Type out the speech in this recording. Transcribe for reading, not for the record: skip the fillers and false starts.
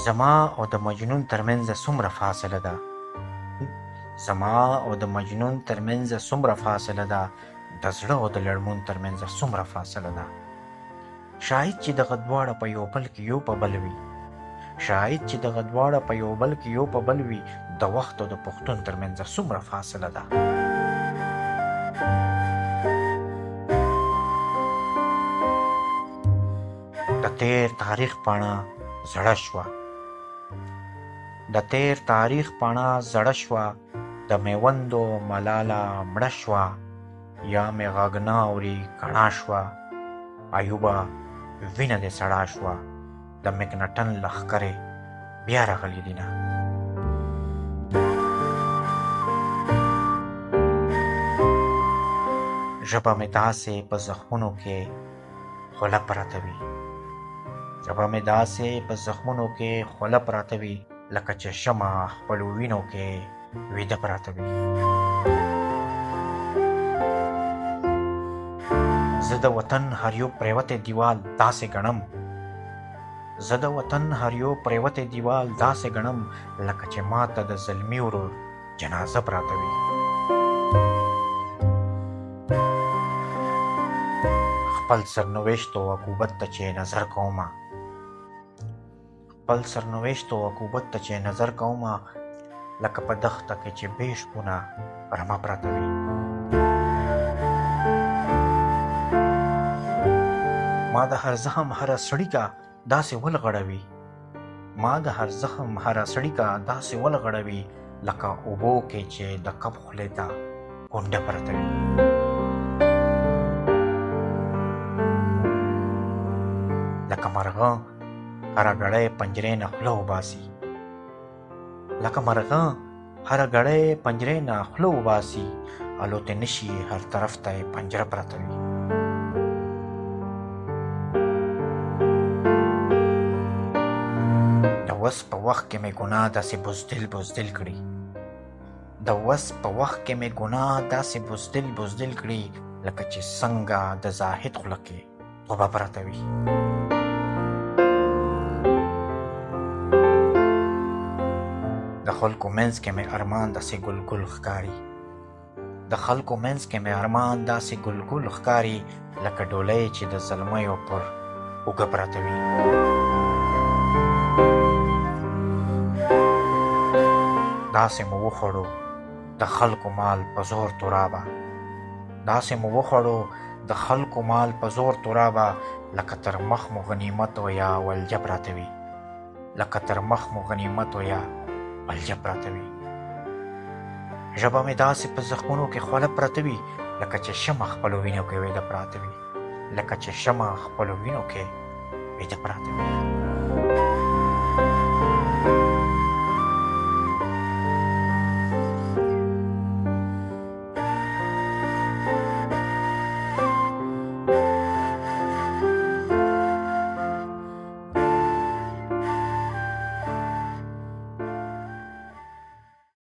زما او د مجنون ترمنځ څومره فاصله ده، زما او د مجنون ترمنځ څومره فاصله ده، د زړه او د لړمون ترمنځ څومره فاصله ده. شاید چې دغه دواړه په یو بل کې یو په بل وي، شاید چې دغه دواړه په یو بل کې یو په بل وي، د وخت او د پښتون ترمنځ څومره فاصله ده. د تیر تاریخ پاڼه زړه شوه، د تیر تاریخ پاڼه زړه شوه، د میوندو ملاله مړه شوه، یا مې غږ نه اوري کڼا شوه. ایوبه وینه دې سړه شوه، د مکناټن لښکرې بیا راغلي دي نه. ژبه مې داسې په زخمونو کې خوله پراته وي، ژبه مې داسې په زخمونو کې خوله پراته وي، لکه چې شمع خپلو وینو کې ویده پراته وي. زه د وطن هر یو پریوتی دیوال داسې ګڼم، زه د وطن هر یو پریوتی دیوال داسې ګڼم، لکه چې ماته د زلمي ورور جنازه پراته وي. خپل سرنوشت او عقوبت ته چې نظر کومه، خپل سرنوشت او عقوبت ته چې نظر کومه، لکه په دښته کې چې بې شپونه رمه پراته وي. ما د هر زخم هره سړیکه داسې ولغړوي، ما د هر زخم هره سړیکه داسې ولغړوي، لکه اوبو کې چې د کب خولې ته کونډه پرته وي. لکه مرغه هره ګړی پنجرې نه خوله وباسي، لکه مرغه هره ګړی پنجرې نه خوله وباسي، الوتې نشي هر طرف ته یې پنجره پرته وي. د وس په وخت کې مې ګناه داسې بزدل بزدل کړي، د وس په وخت کې مې ګناه داسې بزدل بزدل کړي، لکه چې څنګه د زاهد خوله کې توبه پرته وي. د خلکو منځ کې مې ارمان داسې ګل ګل ښکاري، د خلکو منځ کې مې ارمان داسې ګل ګل ښکاري، لکه ډولۍ چې د زلمیو پر اوږه پرته وي. داسې مو وخوړو د خلکو مال په زور ترابه، داسې مو وخوړو د خلکو مال په زور ترابه، لکه تر مخ مو غنیمت و یا ولجه پراته وي، لکه تر مخ مو غنیمت و یا ولجه پراته وي. ژبه مې داسې په زخمونو کې خوله پرته وي، لکه چې شمع خپلو وینو کې ویده پراته وي، لکه چې شمع خپلو وینو کې ویده پراته وي.